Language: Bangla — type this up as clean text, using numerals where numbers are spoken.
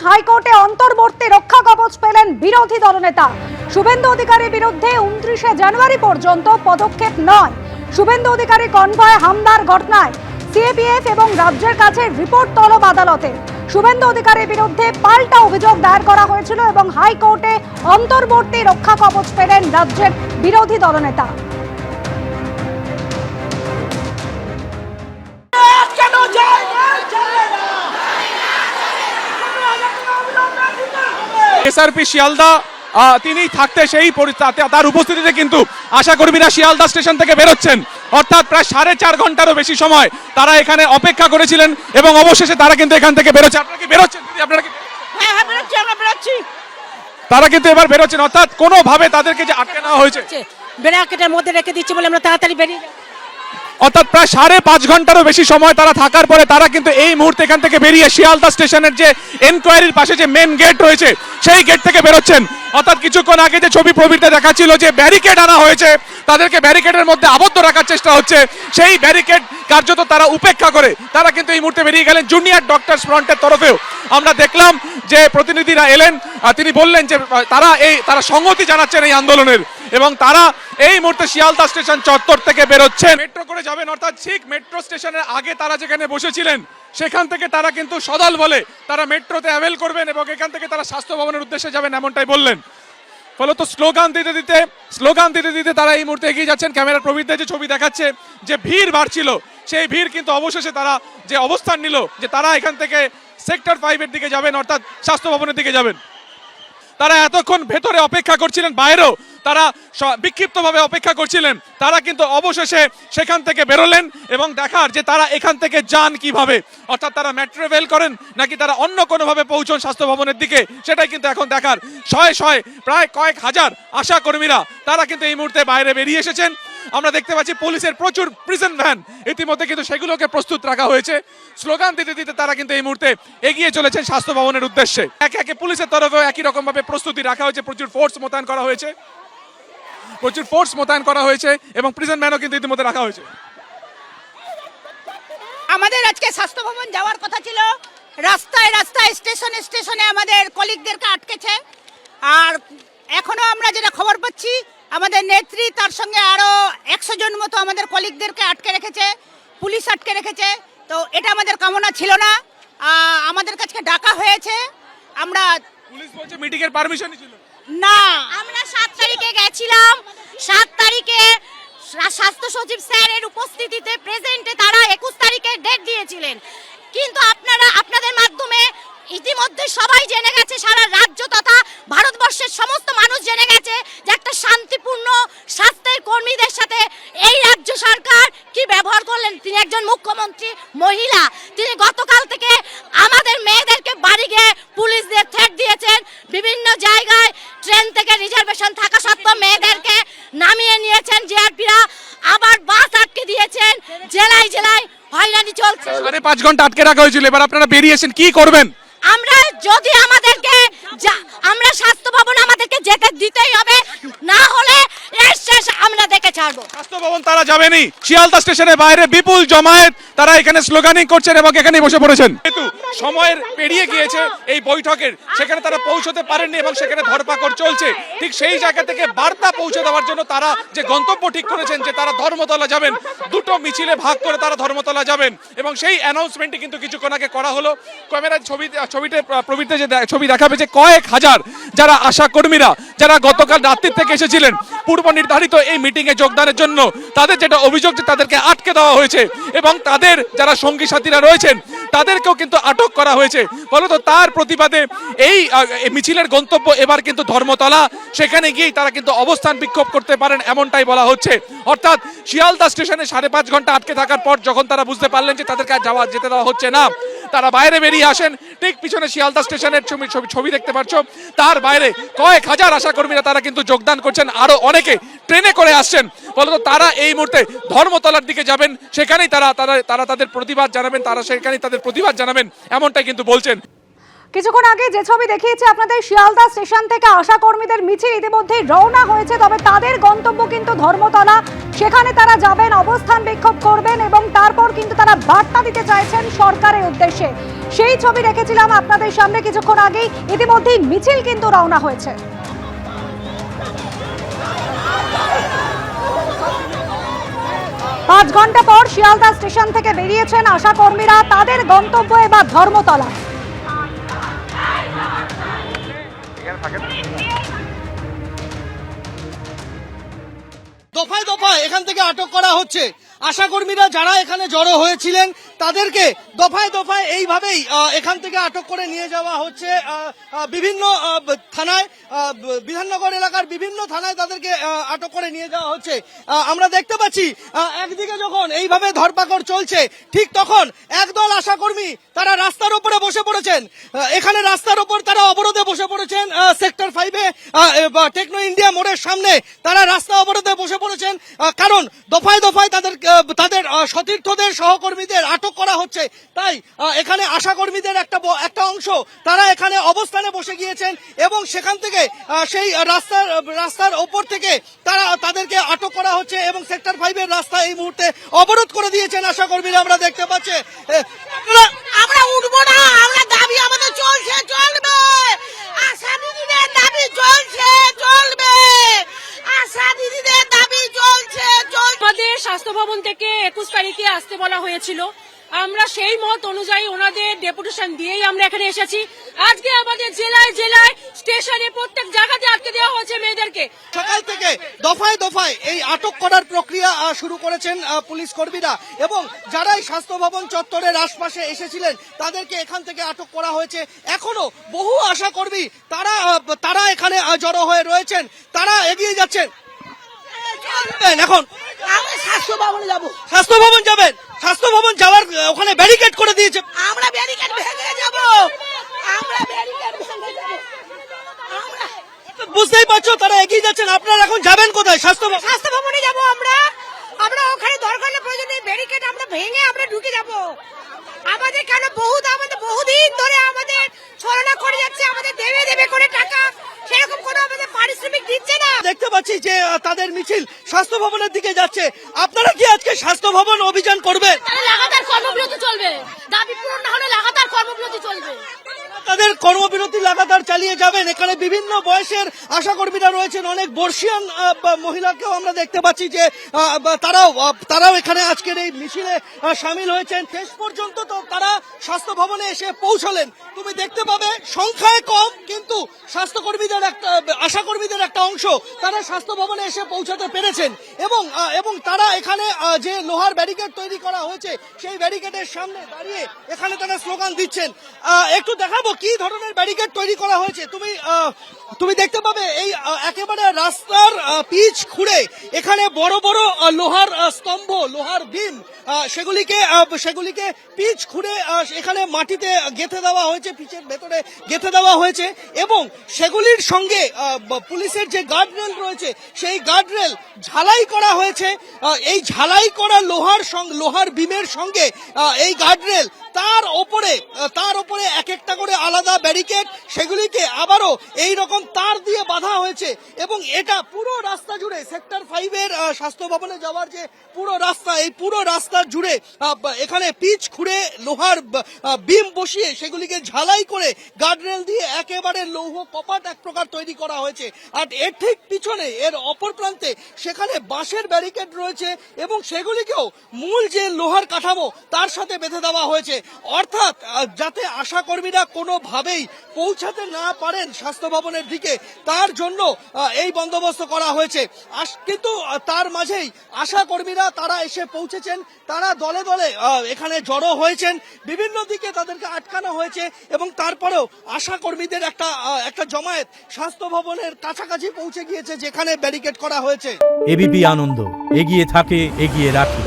হাইকোর্টে অন্তর্বর্তী রক্ষা কবচ পেলেন বিরোধী দলনেতা। শুভেন্দু অধিকারীর বিরুদ্ধে 29শে জানুয়ারি পর্যন্ত পদক্ষেপ নয়। শুভেন্দু অধিকারী কনভয় হামলার ঘটনায় সিএপিএফ এবং রাজ্যের কাছে রিপোর্ট তলব আদালতে। শুভেন্দু অধিকারীর বিরুদ্ধে পাল্টা অভিযোগ দায়ের করা হয়েছিল এবং হাইকোর্টে অন্তর্বর্তী রক্ষা কবচ পেলেন রাজ্যের বিরোধী দলনেতা। এসআরপি শিয়ালদা তিনি থাকতে সেই তার উপস্থিতিতে কিন্তু আশাকর্মীরা শিয়ালদা স্টেশন থেকে বেরোচ্ছেন, অর্থাৎ প্রায় 4.5 ঘন্টারও বেশি সময় তারা এখানে অপেক্ষা করেছিলেন এবং অবশেষে তারা কিন্তু এখান থেকে বেরোচ্ছে। আপনারা কি বেরোচ্ছেন? আপনারা কি? হ্যাঁ বেরোচ্ছি, আমরা বেরোচ্ছি। তারা কিন্তু এবার বেরোচ্ছেন, অর্থাৎ কোনোভাবে তাদেরকে যে আটকে নেওয়া হয়েছে ব্র্যাকেটের মধ্যে রেখে দিচ্ছে বলে আমরা তাড়াতাড়ি বেরিয়ে যাই। অর্থাৎ প্রায় 5.5 ঘন্টারও বেশি সময় তারা থাকার পরে তারা কিন্তু এই মুহূর্তে এখান থেকে বেরিয়ে শিয়ালদা স্টেশনের যে এনকোয়ারির পাশে যে মেন গেট রয়েছে সেই গেট থেকে বেরোচ্ছেন। অর্থাৎ কিছুক্ষণ আগে যে ছবি প্রবীরতে দেখাচ্ছিল যে ব্যারিকেড আনা হয়েছে, তাদেরকে ব্যারিকেডের মধ্যে আবদ্ধ রাখার চেষ্টা হচ্ছে, সেই ব্যারিকেড কার্যত তারা উপেক্ষা করে তারা কিন্তু এই মুহূর্তে বেরিয়ে গেলেন। জুনিয়র ডক্টরস ফ্রন্টের তরফেও আমরা দেখলাম যে প্রতিনিধিরা এলেন, তিনি বললেন যে তারা সংহতি জানাচ্ছেন এই আন্দোলনের এবং তারা এই মুহূর্তে শিয়ালদা স্টেশন চত্বর থেকে বেরোচ্ছেন। মেট্রো করে যাবেন, অর্থাৎ ঠিক মেট্রো স্টেশনের আগে তারা যেখানে বসেছিলেন সেখান থেকে তারা কিন্তু সদল বলে তারা মেট্রোতে অ্যাভেল করবেন এবং এখান থেকে তারা স্বাস্থ্য ভবনের উদ্দেশ্যে যাবেন, এমনটাই বললেন। ফলত স্লোগান দিতে দিতে তারা এই মুহূর্তে এগিয়ে যাচ্ছেন। ক্যামেরার প্রবীরদের যে ছবি দেখাচ্ছে যে ভিড় বাড়ছিল, সেই ভিড় কিন্তু অবশেষে তারা যে অবস্থান নিল যে তারা এখান থেকে সেক্টর 5-এর দিকে যাবেন, অর্থাৎ স্বাস্থ্য ভবনের দিকে যাবেন। তারা এতক্ষণ ভেতরে অপেক্ষা করছিলেন, বাইরেও তারা বিক্ষিপ্তভাবে অপেক্ষা করছিলেন। তারা কিন্তু অবশেষে সেখান থেকে বেরোলেন এবং দেখার যে তারা এখান থেকে যান কিভাবে, অর্থাৎ তারা মেট্রো রেল করেন নাকি তারা অন্য কোনোভাবে পৌঁছন স্বাস্থ্য ভবনের দিকে, সেটাই কিন্তু এখন দেখার। শয়ে প্রায় কয়েক হাজার আশা কর্মীরা তারা কিন্তু এই মুহূর্তে বাইরে বেরিয়ে এসেছেন। আমরা দেখতে পাচ্ছি পুলিশের প্রচুর প্রিজন ভ্যান, ইতিমধ্যে কিন্তু সেগুলোকে প্রস্তুত রাখা হয়েছে। স্লোগান দিতে দিতে তারা কিন্তু এই মুহূর্তে এগিয়ে চলেছেন স্বাস্থ্য ভবনের উদ্দেশ্যে। একে একে পুলিশের তরফেও একই রকম ভাবে প্রস্তুতি রাখা হয়েছে, প্রচুর ফোর্স মোতায়েন করা হয়েছে এবং প্রিজন ভ্যানও কিন্তু ইতিমধ্যে রাখা হয়েছে। আমাদের আজকে স্বাস্থ্য ভবন যাওয়ার কথা ছিল, রাস্তায় স্টেশনে আমাদের কলিগদেরকে আটকেছে। আর এখনো আমরা যেটা খবর পাচ্ছি আমাদের নেত্রী তার সঙ্গে আরো 100 জন মতো আমাদের কলিগদেরকে আটকে রেখেছে, পুলিশ আটকে রেখেছে। তো এটা আমাদের কামনা ছিল না, আমাদের কাছে ডাকা হয়েছে। আমরা পুলিশ বলছে মিটিং এর পারমিশনই ছিল না, আমরা 7 তারিখে গেছিলাম। 7 তারিখে স্বাস্থ্য সচিব স্যারের উপস্থিতিতে প্রেজেন্টে তারা 21 তারিখে ডেট দিয়েছিলেন, কিন্তু আপনাদের মাধ্যমে ইতিমধ্যে সবাই জেনে গেছে, সারা রাজ্য তথা ভারতবর্ষের সমস্ত মানুষ জেনে গেছে যে একটা শান্তিপূর্ণ স্বাস্থ্যের কর্মীদের সাথে এই রাজ্য সরকার কি ব্যবহার করলেন। তিনি একজন মুখ্যমন্ত্রী মহিলা, তিনি গতকাল থেকে আমাদের মেয়েদেরকে বাড়ি গিয়ে পুলিশদের থ্রেট দিয়েছেন। বিভিন্ন জায়গায় ট্রেন থেকে রিজার্ভেশন থাকা সত্ত্বেও মেয়েদেরকে নামিয়ে নিয়েছেন জিআরপিরা, আবার বাস আটকে দিয়েছেন। জেলায় হয়রানি চলছে। 5.5 ঘন্টা আটকে রাখা হয়েছিল, এবার আপনারা বেরিয়েছেন, কি করবেন? আমরা যদি আমরা স্বাস্থ্য ভবন আমাদেরকে যেতে দিতেই হবে, না হলে এর শেষ আমরা দেখে ছাড়বো। স্বাস্থ্য ভবন তারা যাবেনি। শিয়ালদা স্টেশনের বাইরে বিপুল জমায়েত, তারা এখানে স্লোগানিং করছেন এবং এখানে বসে পড়েছেন। কিন্তু সময়ের পেরিয়ে গিয়েছে এই বৈঠকের, সেখানে তারা পৌঁছতে পারেননি এবং সেখানে ধরপাকড় চলছে। ঠিক সেই জায়গা থেকে বার্তা পৌঁছে দেওয়ার জন্য তারা যে গন্তব্য ঠিক করেছেন যে তারা ধর্মতলা যাবেন, 2টো মিছিলে ভাগ করে তারা ধর্মতলা যাবেন এবং সেই অ্যানাউন্সমেন্টটি কিন্তু কিছুক্ষণ আগে করা হলো। ক্যামেরার ছবিতে প্রবীরতে যে ছবি দেখাবে যে কয়েক হাজার যারা আশা কর্মীরা যারা গতকাল রাত্রি থেকে এসেছিলেন পূর্ব নির্ধারিত এই মিটিংয়ে যোগদানের জন্য, তাদের যেটা অভিযোগ যে তাদেরকে আটকে দেওয়া হয়েছে এবং তাদের যারা সঙ্গী সাথীরা রয়েছেন তাদেরকেও কিন্তু আটক করা হয়েছে। ফলত তার প্রতিবাদে এই মিছিলের গন্তব্য এবার কিন্তু ধর্মতলা, সেখানে গিয়েই তারা কিন্তু অবস্থান বিক্ষোভ করতে পারেন এমনটাই বলা হচ্ছে। অর্থাৎ শিয়ালদা স্টেশনে 5.5 ঘন্টা আটকে থাকার পর যখন তারা বুঝতে পারলেন যে তাদেরকে যেতে দেওয়া হচ্ছে না, তারা বাইরে বেরিয়ে আসেন। ঠিক পিছনে শিয়ালদা স্টেশনের ছবি দেখতে পাচ্ছ, তার বাইরে কয়েক হাজার আশা কর্মীরা তারা কিন্তু যোগদান করছেন, আরো অনেকে ট্রেনে করে আসছেন। ফলত তারা এই মুহূর্তে ধর্মতলার দিকে যাবেন, সেখানেই তারা তাদের প্রতিবাদ জানাবেন এমনটাই কিন্তু বলছেন। কিছুক্ষণ আগে যে ছবি দেখিয়েছে আপনাদের, শিয়ালদা স্টেশন থেকে আশা কর্মীদের মিছিল ইতিমধ্যেই রওনা হয়েছে, তবে তাদের গন্তব্য কিন্তু ধর্মতলা। সেখানে তারা যাবেন, অবস্থান বিক্ষোভ করবেন এবং তারপর কিন্তু তারা বার্তা দিতে চাইছেন সরকারের উদ্দেশ্যে। সেই ছবি রেখেছিলাম আপনাদের সামনে কিছুক্ষণ আগেই। ইতিমধ্যেই মিছিল কিন্তু রওনা হয়েছে। 5 ঘন্টা পর শিয়ালদা স্টেশন থেকে বেরিয়েছেন আশা কর্মীরা তাদের গন্তব্য এবার ধর্মতলা। দফায় দফায় এখান থেকে আটক করা হচ্ছে। আশাকর্মীরা যারা এখানে জড়ো হয়েছিলেন তাদেরকে দফায় দফায় এইভাবেই এখান থেকে আটক করে নিয়ে যাওয়া হচ্ছে বিভিন্ন থানায়, বিধাননগর এলাকার বিভিন্ন থানায় তাদেরকে আটক করে নিয়ে যাওয়া হচ্ছে। আমরা দেখতে পাচ্ছি একদিকে যখন এইভাবে ধরপাকড় চলছে, ঠিক তখন একদল আশাকর্মী তারা রাস্তার উপরে বসে পড়েছেন। এখানে রাস্তার উপর তারা অবরোধে বসে পড়েছেন। সেক্টর 5-এ টেকনো ইন্ডিয়া মোড়ের সামনে তারা রাস্তা অবরোধে বসে পড়েছেন, কারণ দফায় দফায় তাদের সতীর্থদের সহকর্মীদের আটক করা হচ্ছে। তাই এখানে আশাকর্মীদের একটা অংশ তারা এখানে অবস্থানে বসে গিয়েছেন এবং সেখান থেকে সেই রাস্তার ওপর থেকে তাদেরকে আটক করা হচ্ছে এবং সেক্টর 5-এর রাস্তা এই মুহূর্তে অবরোধ করে দিয়েছেন আশাকর্মীরা। আমরা দেখতে পাচ্ছি আমরা উঠবো না, আমরা দাবি আমাদের চলছে, চলবে। আশা দিদিদের দাবি চলছে, চলবে। আশা দিদিদের দাবি চলছে, চলবে। আমাদের স্বাস্থ্য ভবন থেকে 21 তারিখে আসতে বলা হয়েছিল। আমরা সেই মত অনুযায়ী ওনাদের ডেপুটেশন দিয়েই আমরা এখানে এসেছি। আজকে আমাদের জেলায় জেলায় স্টেশনে প্রত্যেক জায়গাতে আটকে দেওয়া হয়েছে মেয়েদেরকে। সকাল থেকে দফায় দফায় এই আটক করার প্রক্রিয়া শুরু করেছেন পুলিশ কর্মীরা এবং যারা এই স্বাস্থ্য ভবন চত্বরের আশপাশে এসেছিলেন তাদেরকে এখান থেকে আটক করা হয়েছে। এখনো বহু আশাকর্মী তারা এখানে জড়ো হয়ে রয়েছেন, তারা এগিয়ে যাচ্ছেন। এখন আমরা স্বাস্থ্য ভবনে যাবো। স্বাস্থ্য ভবন যাবেন? স্বাস্থ্য ভবন যাওয়ার ওখানে ব্যারিকেড করে দিয়েছে। আমরা ব্যারিকেড ভেঙে যাবো, আমরা ব্যারিকেড ভেঙে যাবো। আমরা বুঝতেই পারছো তারা এগিয়ে যাচ্ছেন। আপনারা এখন যাবেন কোথায়? স্বাস্থ্য ভবনে যাবো। আমরা ওখানে দরকার হলে প্রয়োজনে ব্যারিকেড আমরা ভেঙে আমরা ঢুকে যাবো। আমাদের কেন বহুদিন ধরে আমাদের ছলনা করে যাচ্ছে, আমাদের দেবে করে টাকা, সেরকম কোনো আমাদের পারিশ্রমিক দিচ্ছে না। দেখতে পাচ্ছি যে তাদের মিছিল স্বাস্থ্য ভবনের দিকে যাচ্ছে। আপনারা কি আজকে স্বাস্থ্য ভবন অভিযান করবেন? লাগাতার কর্মবিরতি চলবে, দাবি পূরণ না হলে লাগাতার কর্মবিরতি চলবে। তাদের কর্মবিরতি লাগাতার চালিয়ে যাবেন। এখানে বিভিন্ন বয়সের আশাকর্মীরা রয়েছেন, অনেক বর্ষিয়ান মহিলাকেও আমরা দেখতে পাচ্ছি যে তারাও এখানে আজকের এই মিছিলে সামিল হয়েছেন। শেষ পর্যন্ত তো তারা স্বাস্থ্য ভবনে এসে পৌঁছলেন। তুমি দেখতে পাবে সংখ্যায় কম, কিন্তু আশাকর্মীদের একটা অংশ তারা স্বাস্থ্য ভবনে এসে পৌঁছাতে পেরেছেন এবং তারা এখানে যে লোহার ব্যারিকেড তৈরি করা হয়েছে সেই ব্যারিকেডের সামনে দাঁড়িয়ে এখানে তারা স্লোগান দিচ্ছেন। একটু দেখাবো কি ধরনের ব্যারিকেড তৈরি করা হয়েছে। তুমি দেখতে পাবে এই একেবারে রাস্তার পিচ খুঁড়ে এখানে বড় বড় লোহার স্তম্ভ, লোহার বিম, সেগুলিকে পিচ খুঁড়ে এখানে মাটিতে গেঁথে দেওয়া হয়েছে, পিচের ভেতরে গেঁথে দেওয়া হয়েছে এবং সেগুলির সঙ্গে পুলিশের যে গার্ডরেল রয়েছে সেই গার্ডরেল ঝালাই করা হয়েছে। এই ঝালাই করা লোহার বিমের সঙ্গে এই গার্ডরেল তার উপরে এক একটা করে আলাদা ব্যারিকেড, সেগুলিকে আবারও এই রকম তার দিয়ে বাঁধা হয়েছে এবং এটা পুরো রাস্তা জুড়ে সেক্টর 5-এর স্বাস্থ্য ভবনে যাওয়ার যে পুরো রাস্তা, এই পুরো রাস্তা জুড়ে এখানে পিচ খুঁড়ে লোহার বিম বসিয়ে সেগুলিকে ঝালাই করে গার্ডরেল দিয়ে একেবারে লৌহ কপাট এক প্রকার তৈরি করা হয়েছে। আর এর ঠিক পিছনে এর অপর প্রান্তে সেখানে বাঁশের ব্যারিকেড রয়েছে এবং সেগুলিকেও মূল যে লোহার কাঠামো তার সাথে বেঁধে দেওয়া হয়েছে, অর্থাৎ যাতে আশাকর্মীরা কোনোভাবেই পৌঁছাতে না পারেন স্বাস্থ্য ভবনের দিকে, তার জন্য এই বন্দোবস্ত করা হয়েছে। কিন্তু তার মাঝেই আশাকর্মীরা তারা এসে পৌঁছেছেন, তারা দলে দলে এখানে জড়ো হয়েছেন, বিভিন্ন দিকে তাদেরকে আটকানো হয়েছে এবং তারপরেও আশাকর্মীদের একটা জমায়েত স্বাস্থ্য ভবনের কাছাকাছি পৌঁছে গিয়েছে যেখানে ব্যারিকেড করা হয়েছে। এবিপি আনন্দ, এগিয়ে থাকে, এগিয়ে রাখে।